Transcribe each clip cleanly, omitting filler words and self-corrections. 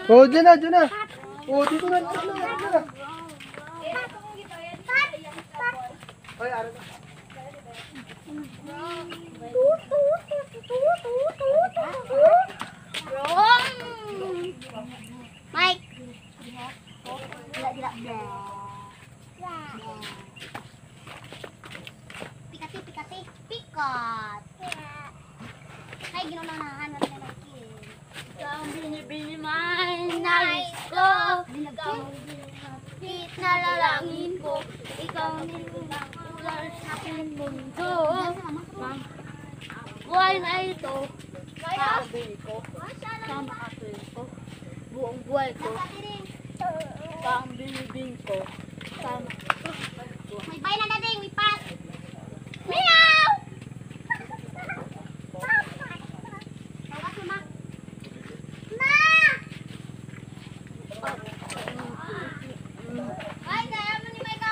Oh, dyan na, dyan na. Oh, dito na, dito na, dito na. Ay, ano na. Mike. Pikati, pikati, pikat. Ay, ginunanahan na rin natin. Ikaw ang binibini man, nais ko. Ikaw ang binibini nalalangin ko. Ikaw ang binibini sa aking mundo. Buhay na ito. Sabi ko. Sama ako ko. Buong buhay ko. Ikaw ang binibini ko. Sama ko. May bay na dating, may pat. Meow! Ay, kaya mo ni Mike.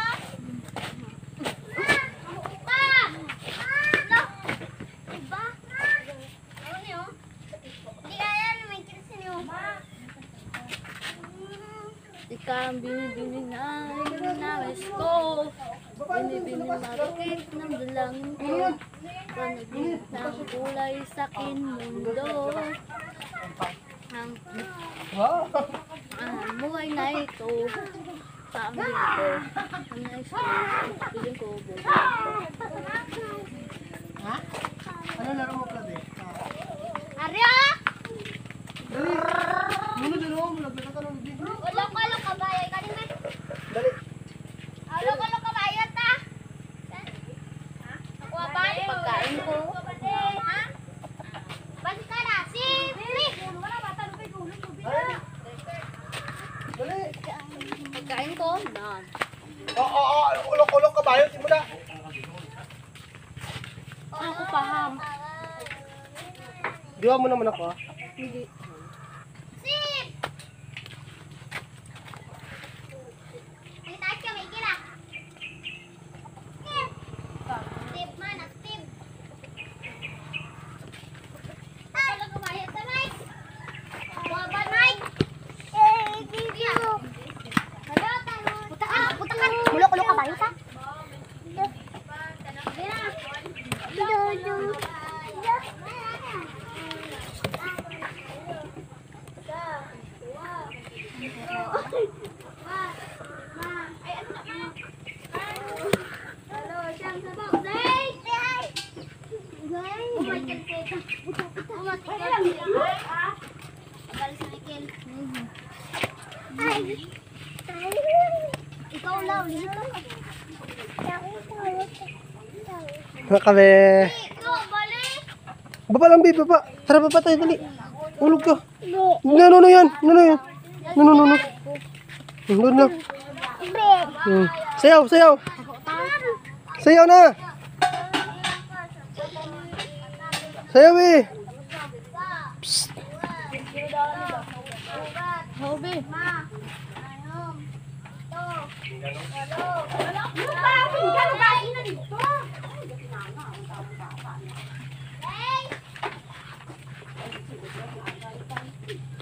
Diba? Ano niyo? Hindi kaya naman kinsin niyo. Ikaw ang binibini na nais ko. Binibini marikit ng dalangin ko. Panagin ng kulay sa akin mundo. Ang buhay na ito. Paamin ko. Ang nais ko. Piling ko buhay. Ha? Ano laro mo pala, eh? Arya! Dali! Muna dyan ako, malapit na ka ng big. Ulok-ulok kabayo. Kanin mo. Dali! Ulok-ulok kabayo ta. Ako ba? Pagkain ko. Ha? Balik ka na. Si Pili. Dali! Dali! Pagkain ko. Nan. Oo, ulok-ulok ka ba yun? Simula! Ako paham. Diwa mo naman ako, ha? Hindi. Sip! May taas ka, may kila. Sip man, active. Wala kumayat sa Mike. Waban, Mike. Video. Hello, tanong. Putakan. Mulok-ulok ka ba yun, ta? Ikaw lang, Kami. ikaw, balik. Baba lang, babe, baba. Tara, baba tayo, dali. Ulog ka. No, yan. No. Doon lang. Sayaw. Sayaw na. Sayaw, eh. Psst. Hobi.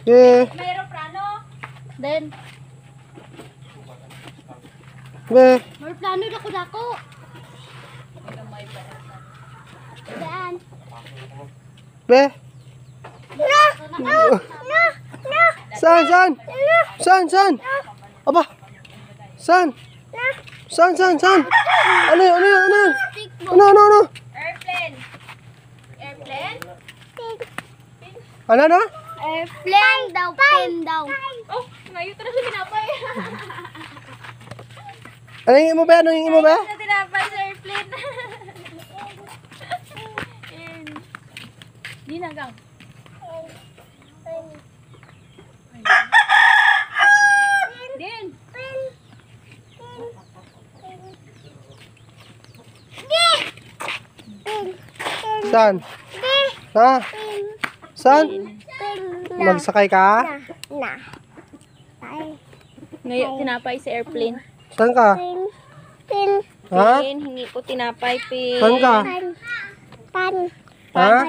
Eh. Mayroon plano? Then, Be. may plano dako-dako. Saan? Be. No. Saan? Aba. Saan? Ano yan? Ano? Airplane. Ano? Airplane daw, plane daw. Oh, ngayon na siya tinapay. Ano yung imo ba? Siya tinapay sa airplane. Di na gang. Din. Saan? Ha? Saan? Magsakay ka? Ngayon tinapay sa airplane. Saan ka? Ha? Pin, hingi ko tinapay, pin. Saan ka? Ha?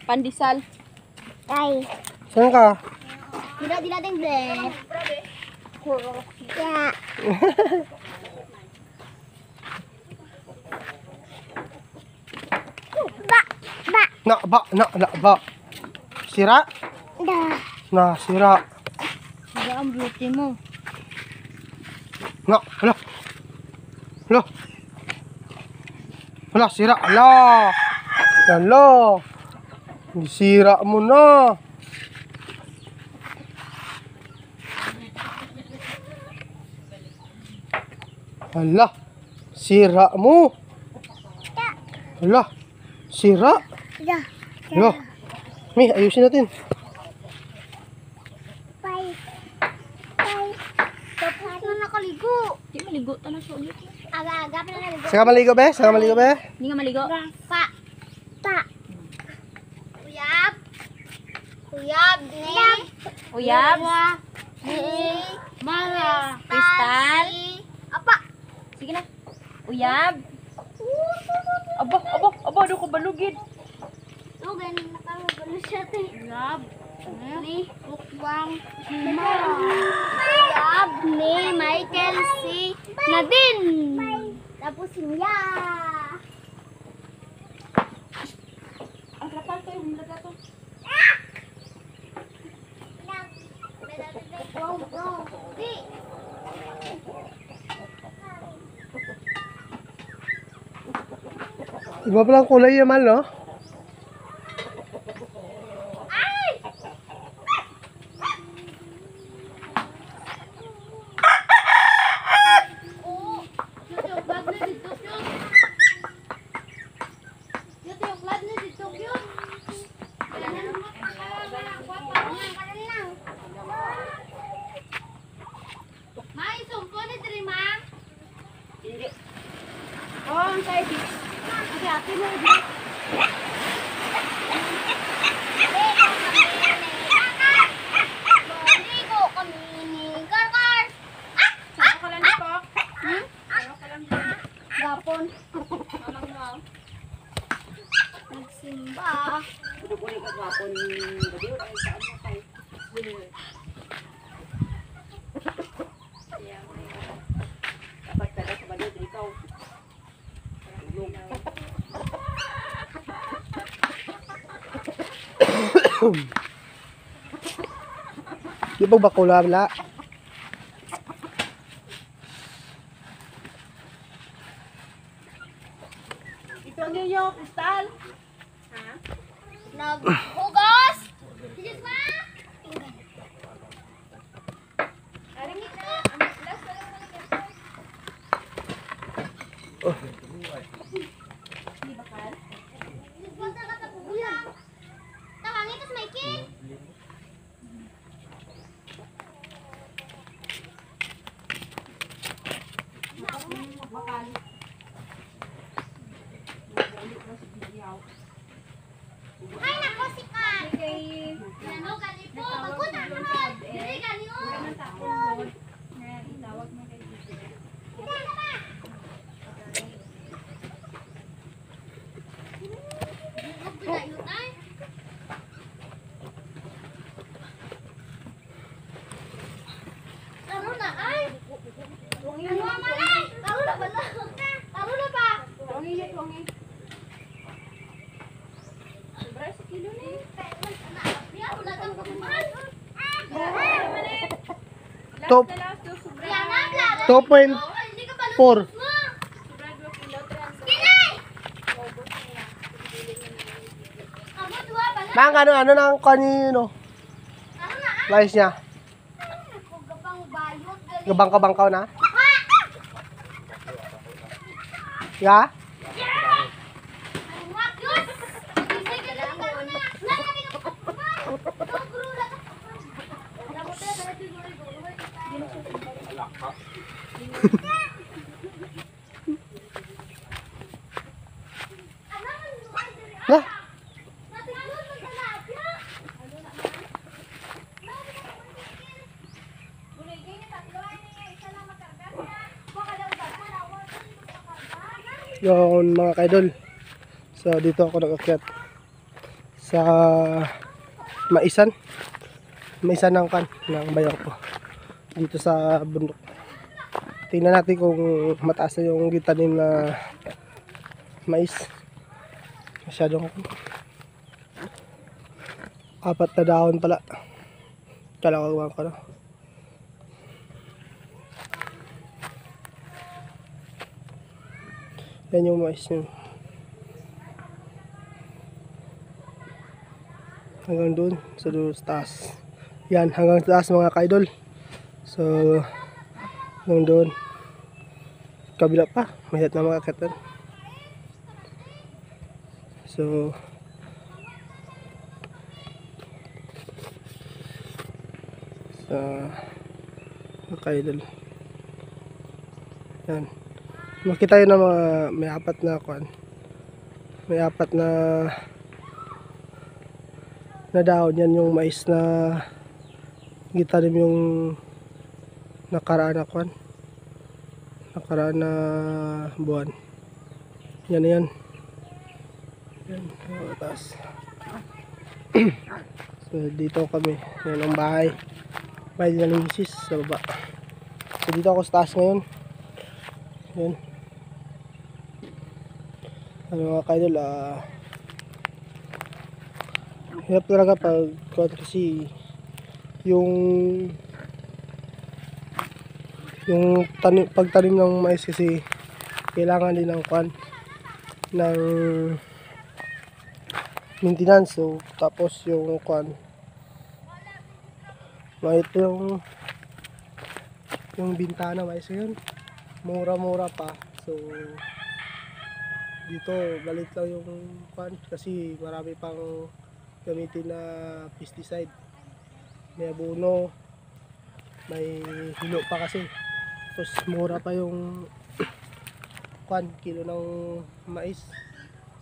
Pandesal. Saan ka? Dila din bleh. Ya. Ba. Sira? Dah. Na, sira. Sira ang beauty mo. Hala. Hala. Hala, sira. Hala. Hala. Sira mo na. Hala. Sira mo. Hala. Sira. Dah. Hala. Mi, ayusin natin. Bye. Tapos na nakaligo. Di maligo. Ano siya ulit? Aga-aga pa na naligo. Saka maligo, be? Saka maligo, be? Hindi nga maligo. Pa. Uyab. Uyab ni. Uyab. Ni. Mara. Kristal. Apa? Sige na. Uyab. Aba, ano ko balugid? Oh, ganun na kami. Gulo siya ito. Uyab. Ni. Ukwang. Mara. Uyab ni Michael C. Nadine. Tapos si Mia. Ang kapal kayo, humlaga to. Iba palang kulay yaman, no? Oh, ang sayo. Kasi akin mo. Gapon. Nagsimba. Di ba bakula wala? Ito niyo, Kristal. Naghugas. Sige ma. Tawangin ka sa Mikey. Hay nako si Kat. Ano gani po? Bago na naman. Dili gani o. Taro na ay. Ano ang malay? Taro na ba? Taro na ba? Top Yan na, blaga. 2.4. Mang ano ng kanino? Lies niya. Gabangka-bangkaw na. Ya? Lah, yun mga kaidol. So dito ako nag-akyat sa Maisan. may isa ng bayaw ko dito sa bundok. Tingnan natin kung mataas na yung gitanim na mais. Masyadong 4 na dahon pala. Kalawang ko na. Yan yung mais nyo. Hanggang doon sa taas. Yan, hanggang taas mga ka-idol. So hanggang doon. Kabila pa, mahirap na makakatan. So mga ka-idol. Yan. Makita yun na mga may 4 na kuan. May 4 na dahon. Yan yung mais na gitanim yung nakaraan na kuan. Nakaraan na buwan. Yan yan. Yan, taas. So dito kami. Yan ang bahay. Bahay nila ni Mrs. sa baba. So dito ako sa taas ngayon. Yan. Ano mga ka-idol, hirap talaga pag kasi yung pagtanim ng mais kasi kailangan din ng ng maintenance. So tapos yung ito yung bintana mais yun, mura pa. So dito galit lang yung kasi marami pang gamitin na pesticide, may abono, may hilo pa kasi. Tapos mura pa yung kilo ng mais.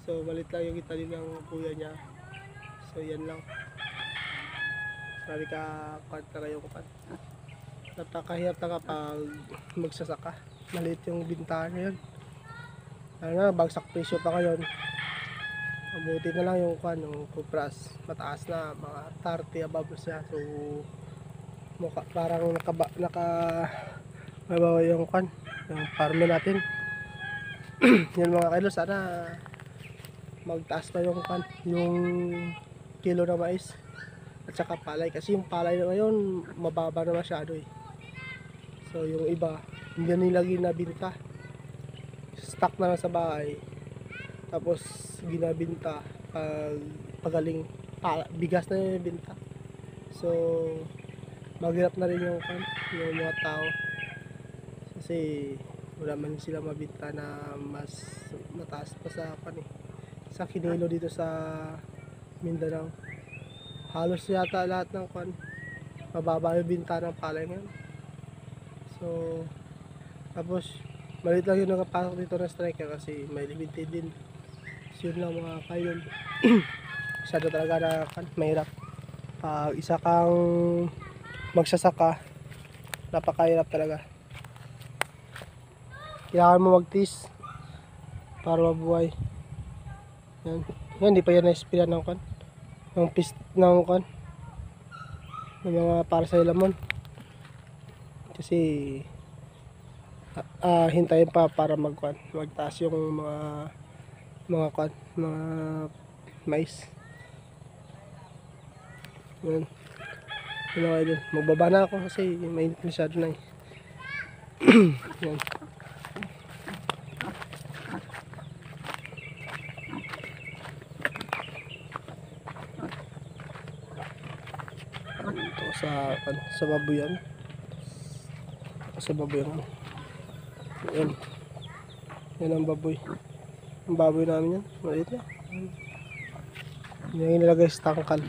So balit lang yung italim ng kuya niya. So yan lang. Sabi ka talaga yung napakahirap na kapag magsasaka. Maliit yung bintana yun. Ano na, bagsak presyo pa ngayon. Mabuti na lang yung yung kupras. Mataas na, mga 30 above siya. So parang mabawa yung yung farmer natin. Yan mga kailos, sana magtaas pa yung yung kilo na mais at saka palay, kasi yung palay na ngayon mababa na masyado eh. So yung iba hindi nila ginabinta, stock na lang sa bahay, tapos ginabinta pagaling bigas na yung binta. So maghirap na rin yung mga tao kasi wala man sila mabinta na mas mataas pa sa kinilo dito sa Mindanao. Halos yata lahat ng mababa yung binta ng palay ngayon. So tapos maliit lang yung nakapasok dito na striker kasi may limited din. So yun lang mga kayon. Masyado talaga na mahirap. Isa kang magsasaka, napakahirap talaga. Kailangan mo magtis para mabuhay. Yan. Yan, di pa yan na-spira ng ng pist ng ng mga para sa lamon. Kasi hintayin pa para magtaas yung mga mais. Yan. Yun, magbaba na ako kasi mainit masyado na eh. Yan. Sa babuyan. Sa babuyan. Yan. Yan ang baboy. Ang baboy namin yan. Maliit na. Yan yung nilagay sa tangkal.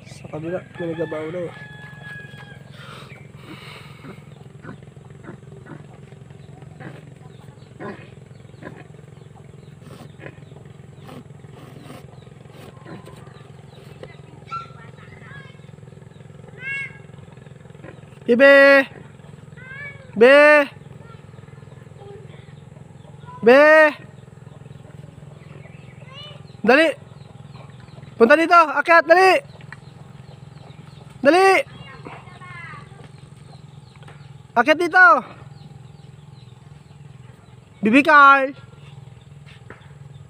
Sa kabila, may nagabaw na eh. Be! Be! Be! Dali! Punta dito, akyat, dali! Dali! Akyat dito! Baby Carl!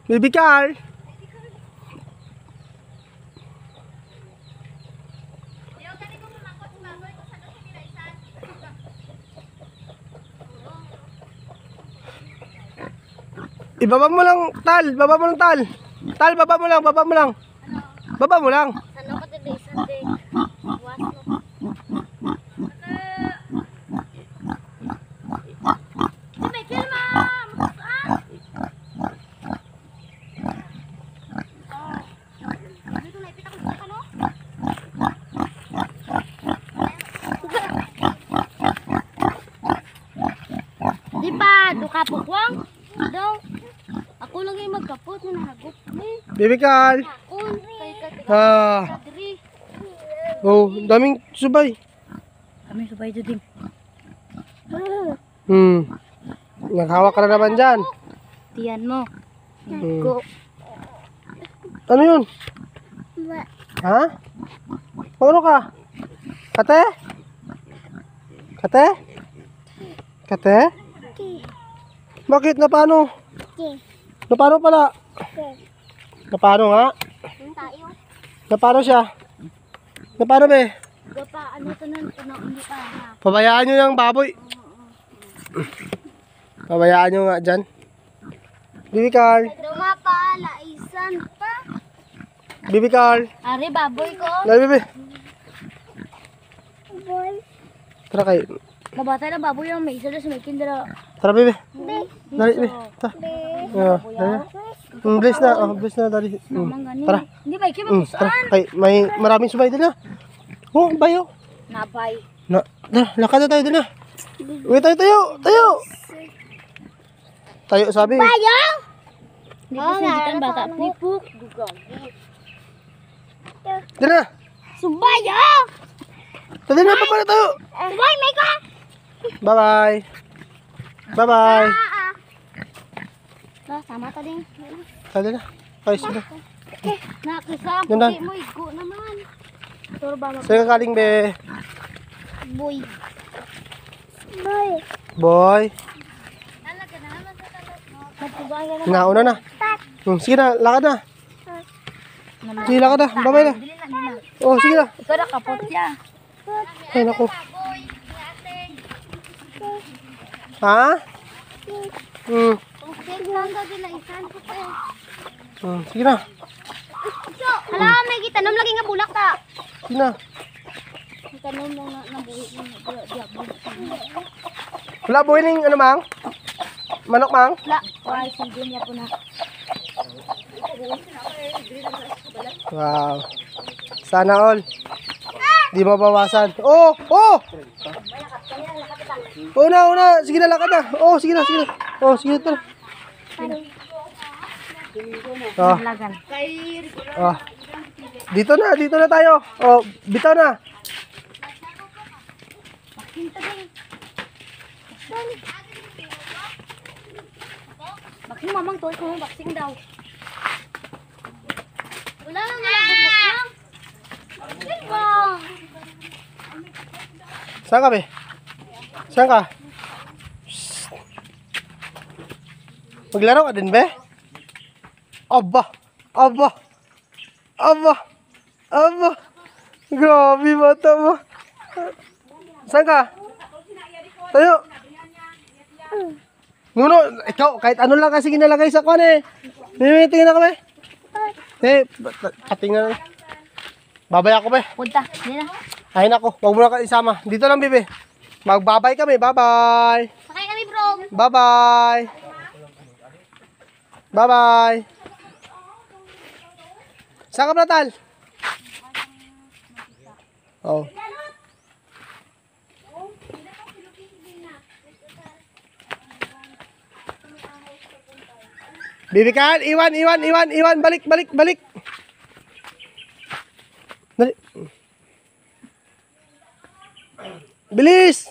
Baby Carl! Ibaba mo lang, Tal! Baba mo lang, Tal! Tal, baba mo lang, baba mo lang! Baba mo lang! Ano ko today, Sunday? Was mo. May kilma! Dito na, ipita ko sa kano? Di pa, duka po kwang? Daw. Ako lang yung magkapot na nahagop. Baby Carl! Akon, kay katiga. Ah! Kadri. Oh, daming subay. Kami subay dito din. Naghawak ka na naman dyan. Tiyan mo. Hmm. Go. Ano yun? Ha? Ano ka? Kate? Kate? Kate? Bakit? Napano? Napano pala? Napano nga? Tayo. Napano siya? Napano be? Gapa, ano to nun? Hindi pa ha. Pabayaan nyo yung baboy. Pabayaan nyo nga dyan. Baby Carl. Dumapala, isan pa. Baby Carl. Ari, baboy ko. Dali, baby. Boy. Tara kayo. Mabatay na baboy yung may isa doon sa may kindra. Tara, baby. Dali, baby. Tara. Dali. Bless na. Oh, bless na. Dali. Namang ganin. Tara. Hindi ba, kaya Tara. Kay, may maraming subay din na. Oh, bayo. Napay. Na, lakad na tayo din na. Uy, tayo. Tayo, sabi. Bayo! Hindi pa sindikan bata. Pupuk. Dugang. Din na. Subayo! Tadi na, papa na tayo. Subay, may ka! Bye-bye. Bye-bye. Sama ta din. Tadi na. Ay, sige. Nakisam, Yan na. puti mo, igo naman. Pero ba mag- Sa'yo kakaling, be. Boy. Boy. Boy. Talaga na naman sa talas mo. Magpubaya na. Nauna na. Sige na, lakad na. Sige, lakad na. Bye-bye na. Dili na, dili na. Oh, sige na. Ikaw na kapot siya. Ay, naku. Boy, ate. Ha? Okay, tanggal din na isan ko pa. Sige na. So, hala, may gitanom lagi nga bulak ta. Sige na. Gitanom mo na buhi mo. Wala buhay ng ano, mang? Manok, mang? La. Wala, sindi niya po na. Wow. Sana all. Di mabawasan. Oh! Oh! Una. Sige na, lakad na. Oh, sige na. Oh, sige na. Tara. Oh. Lagan. Oh. Dito na tayo. Oh, bitaw na. Bakit mamang tol ko boxing daw. Wala lang nga bubuk lang. Diba? Saan ka, be? Saan ka? Shhh. Maglaro ka din, be? Aba! Grabe, bata mo. Saan ka? Tayo. Nuno, ikaw, kahit ano lang kasi ginalagay sa kwan eh. Tingin na kami. Patingnan. Babay ako, be. Punta. Dili na. Ay nako, wag mo na ka isama. Dito lang, bibi. Magbabay kami. Bye-bye. Sakay kami, bro. Bye-bye. Bye-bye. Saan ka, Platal? Oh. Bibi Carl, iwan. Balik. Dali. Bilis!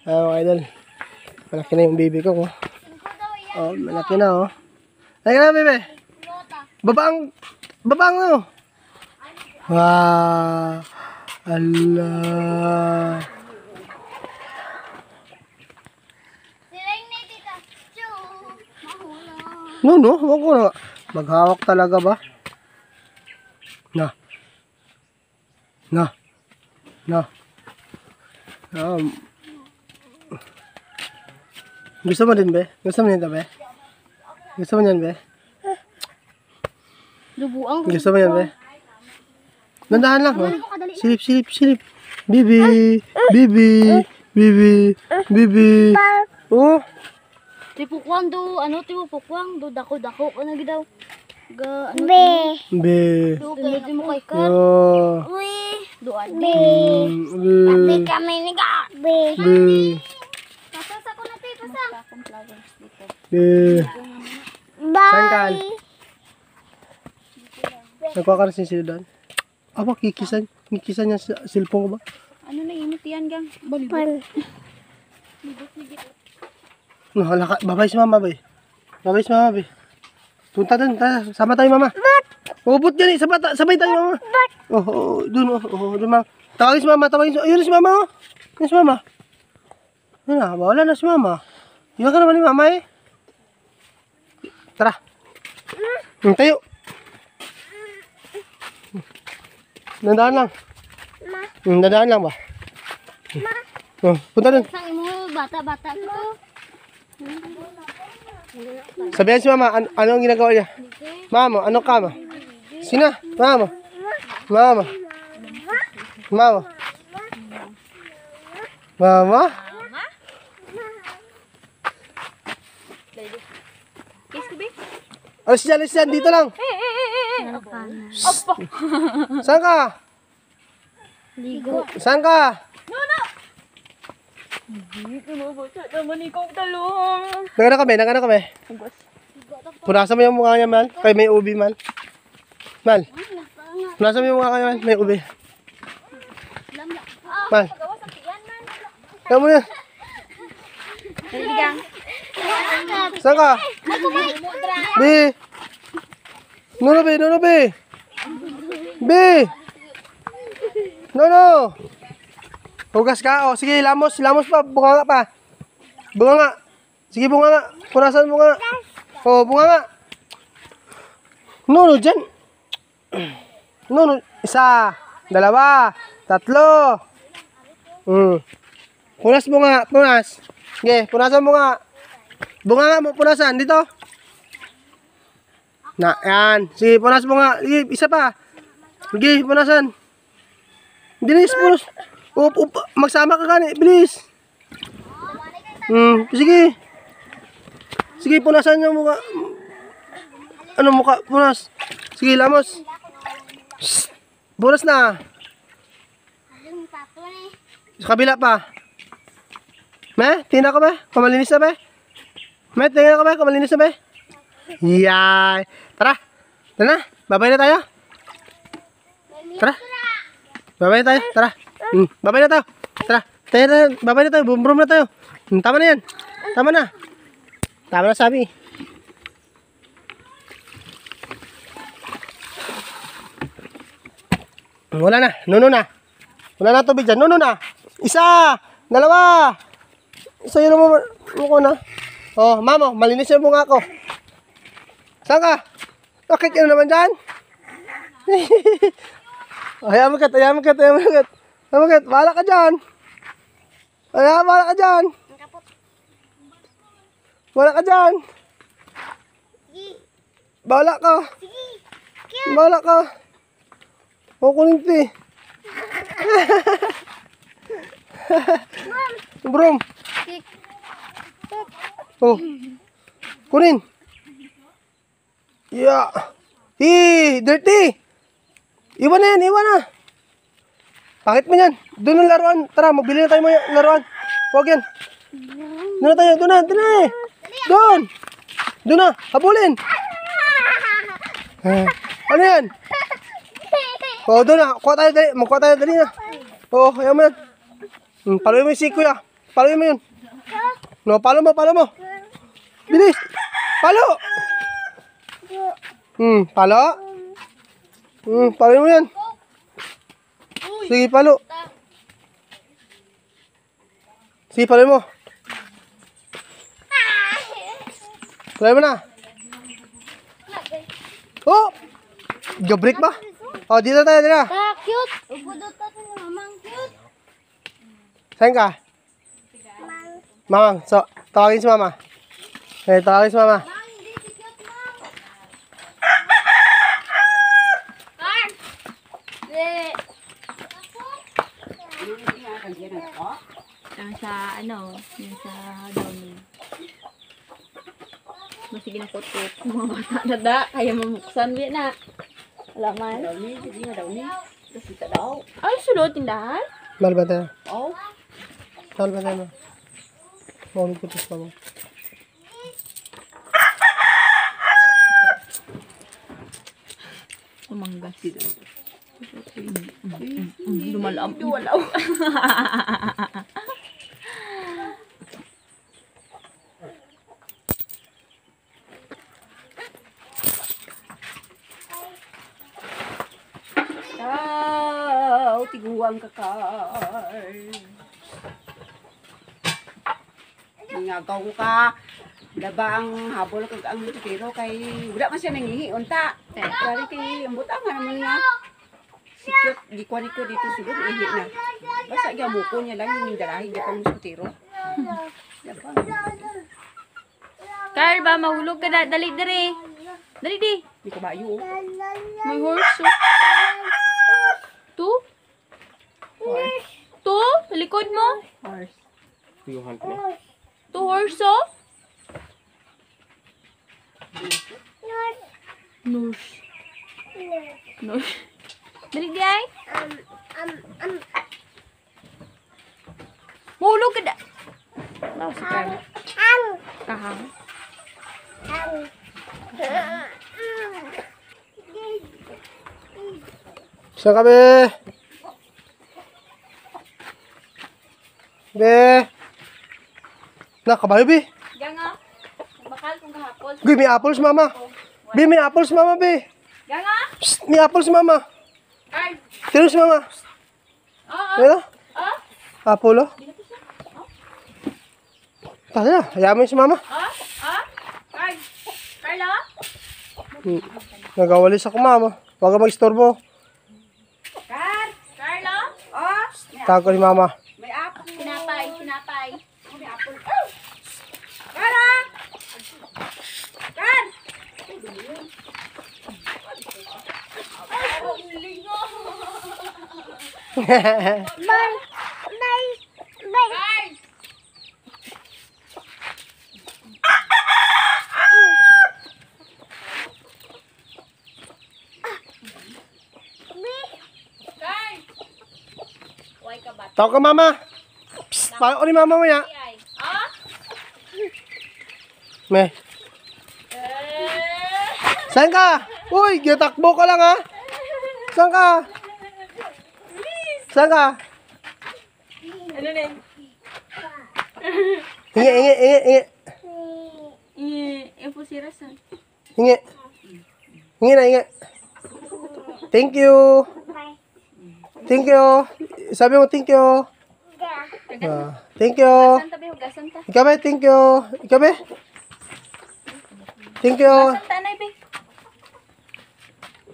Mga idol. Malaki na yung baby ko. Oh, malaki na, oh. Halika na, bebe. Babaang ano. Wow. Allah. Silang ni Tita Chu. Mahulog. No, wag ko na. Maghawak talaga ba? Na. Gusto mo din, be? Gusto mo nito, be? Gusto mo yan, be? Lubuang. Gusto mo yan, be? Nandahan lang, oh. Silip. Bibi. Oh. Tipukwang do, tipukwang do, dako, ano gidaw? Ano? Be. Do, ganito mo kay Kat. Oh. Uy. Doan. Be. Kami ni ka. Be. Pasas ako na tayo, pasang. Be. Saan ka? Nagkakarasin sila doon? Aba, kikisan niya sa cellphone ko ba? Ano na init yan, gang? Balibot. No, babay si mama, be. Punta doon, sama tayo, mama. Ubot yan, sabay tayo, mama. Doon, doon, mama. Tawagin si mama. Ayun si mama, oh. Ayun si mama. Ayun na, wala na si mama. Iwan ka naman ni mama, eh. Tara. Tayo. Dandaan lang. Dandaan lang ba? Punta doon. Sang imo bata-bata ko. Sabihan si mama, ano ang ginagawa niya? Mama, ano ka, ma? Sina? Mama. Kiss ko, be? Alis dyan, dito lang. Opo. Saan ka? Ligo. Saan ka? Naman ikaw talong. Nagano kami. Punasan mo yung mukha niya, Mal. Kay may ubi, Mal. Mal. Punasan mo yung mukha niya, Mal. May ubi. Mal. Kaya mo yan. Gang. Saan ka? Be. No, be. Be. No. Hugas ka. O, sige, lamos pa. Bunga pa. Sige, bunga. Punasan bunga. O, bunga. No, dyan. No. 1, 2, 3. Punas bunga. Sige, punasan bunga. Bunga mo, punasan. Dito. Yan. Sige, punas bunga. Sige, isa pa. Sige, punasan. Bilis, punas. Magsama ka gani. Bilis. Sige, punasan yung mukha. Ano mukha? Punas. Sige, lamos. Punas na. Sa kabila pa. Tingnan ka ba? Kamalinis na ba? Tingnan ka ba? Kamalinis na ba? Yay! Tara! Babay na tayo. Tara! Babay na tayo. Tara! Babay na tayo. Brum na tayo. Tama na yan. Tama na sabi. Wala na. Nuno na. Wala na tubig dyan. Nuno na. 1, 2. Isa yun mo na. Oh, mamo, malinis yung bunga ko. Saan ka? Bakit yun naman dyan? Ayaw magat. Bahala ka dyan. Bahala ka. O, kunin ito eh. Brom. Oh. Kunin. Yeah. Dirty. Iwan na. Pangit mo yan. Doon ang laruan. Tara, magbili na tayo ng laruan. Huwag yan. Doon na eh. Doon na. Habulin. Ano yan? Oh, doon na. Magkuha tayo dali na. Oh, ayaw mo yan. Paluin mo yung siko ya. Paluin mo yun. No, palo mo. Bilis. Palo. Palo? Palo mo yan. Sige, palo. Sige, palo mo. Palo mo na. Oh! Gabrik ba? Oh, dito tayo, dito. Cute. Upudot to ni mamang cute. Saan ka? Mamang, so, tawagin si mama. Tawagin si mama. Mang, hindi si cute, mang. Car. Yung sa ano, yung sa downy. Masige na kutot. Mga bata na da, kaya mamuksan biya na. Wala man. Downy, sige nga downy. Kasi ka daw. Ay, sulod tindahan? Mahal ba tayo? Oh. Mahal ba tayo? Mahal ko ito mo. Umangga sila. Lumalam. Wala. Tiguang kakay. Ngagaw ka. Laba ang habol kag ang pero kay wala man siya nangihi unta. Dari kay ambot ang naman nga. Sikot di ko dito sulod ihi na. Basta gamuko niya lang yung dalahi di pa muskutero. Carl ba mahulog ka na dali diri. Dali di. Di ko bayo. May horse. Tu? Tu? Likod mo? Horse. Tu horse oh? Nurse. Nurse. Dali di ay? Mahulog ka na. Ano si Carl? Kahang. Saan ka, be? Be? Kabayo, be? Ganga. Bakal kung kahapon. Be, may apples, mama. Be, may apples, mama, be. Ganga. Psst, may apples, mama. Carl. Tiro si mama. Oo. Ano? Oh. Apple, oh. Tara na, hayaan mo yun si mama. Oh. Carl. Carl oh. Nagawalis ako, mama. Huwag ka mag-istorbo. Carl oh. Oh. Tago ni mama. May apple. Sinapay. May apple. Oh. Cara. Carl. Carl. Carl. Why ka ba? Tago ka, mama. Psst, paano ni mama mo ya? Ay. Ah? Me. Saan ka? Uy, gitakbo ka lang, ha? Saan ka? Saan ka? Ano na? Hingi. Yung pusirasan. Hingi. Hingi. Thank you. Thank you. Sabi mo thank you. Thank you. Santa ba hugasan ta? Ikaw ba? Thank you. Ikaw ba? Thank you. Santa na be.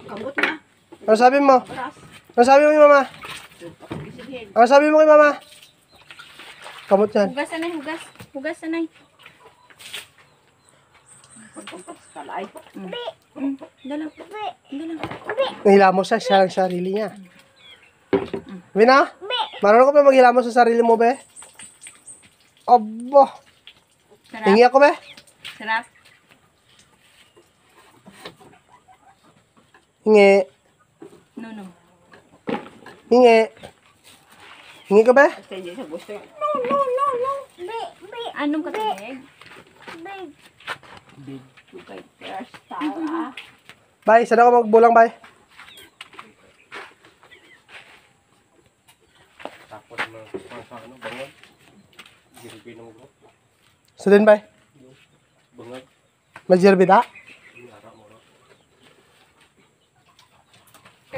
Abot na. Ano sabi mo? Ano sabi mo kay mama? Ano sabi mo kay mama? Kamot yan. Hugas na hugas. Hugas na. Dala. Naghilamos siya ang sarili niya. Bina? Marunong ko ba maghilamos sa sarili mo, be? Aba. Sarap. Hingi ako, be? Sarap. Hingi. No. Hingi. Hingi ka, be? Anong katubig? Okay, first star. Bye, sana ako magbulang, bye. So din, bye. Magjirbida?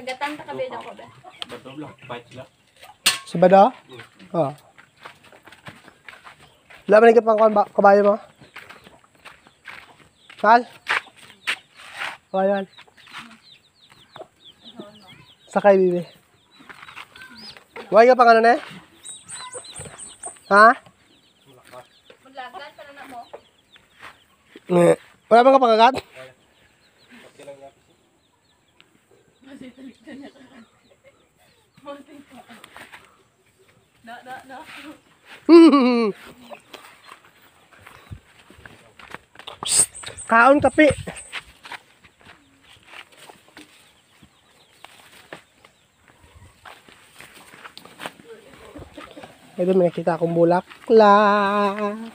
Kagatan ta kabeda ko ba? Betul lah, baik lah. Si Bada? Oo. Wala ba nagkip ang kabayo mo? Kal? Kabayan. Sakay, bibi. Huwag ka pang ano na eh? Ha? Maglagan pa na mo. Wala bang kapangagat? Na. Psst, kaon kape. Ito may nakita akong bulaklak.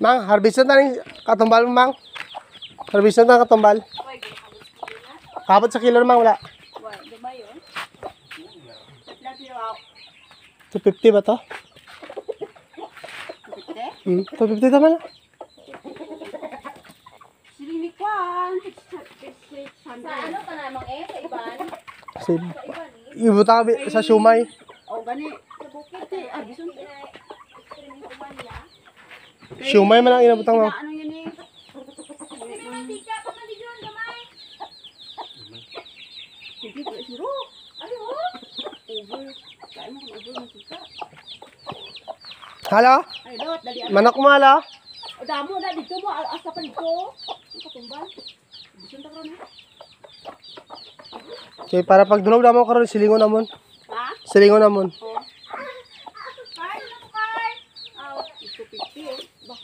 Mang, harvest na rin katumbal mo, Mang. Harvest na katumbal. Kapot sa kilo naman, wala. Wala, di ba yun? 250 ba to? 250 naman. Silikwan. Sa ano ka namang sa iban? Save. Sa iban Ibuta ka sa siumay. O gani. Sa bukid Ate, bison. Siumay man ang inabutang mo. Ano yun eh? Tika pa man dito gamay. Hindi ko isuro. Ano? Over. Kaya mo kung over mo sika. Hala? Ay, dot. Dali. Manok mo, hala? O damo na. Dito mo. Asa pa dito. Ang katumbal. Bison ta karon eh. Okay, para pag dulog naman karon silingon namon. Ha? Silingon namon. O. Ito 50 eh. Bah.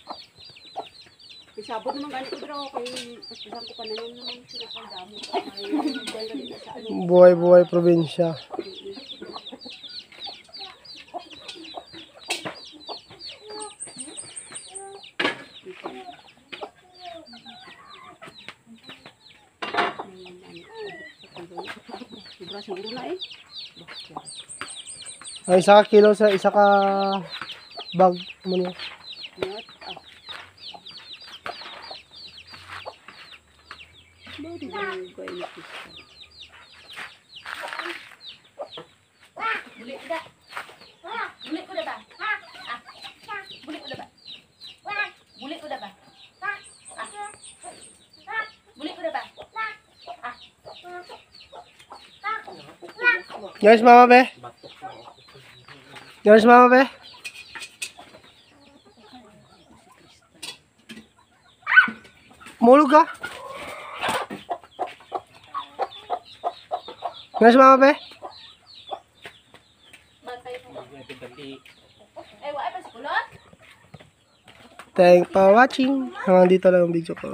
Isabot naman ganito bro. Kay paspasan ko pa na naman sila kang damo. Ay, buwan ganito sa ano. Buhay-buhay probinsya. Sobra siguro na eh. Ang isa ka kilo sa isa ka bag mo niya. Not. Bakit ba yung gawin ito? Buli ko da. Buli ko da ba? Buli ko da ba? Buli ko da ba? Buli ko da ba? Nyaris mama be? Nyaris mama be? Mulog ka? Nyaris mama be? Bantay mo. Tapi Ay, wala pa si kulot? Thanks for watching. Hanggang dito lang ang video ko.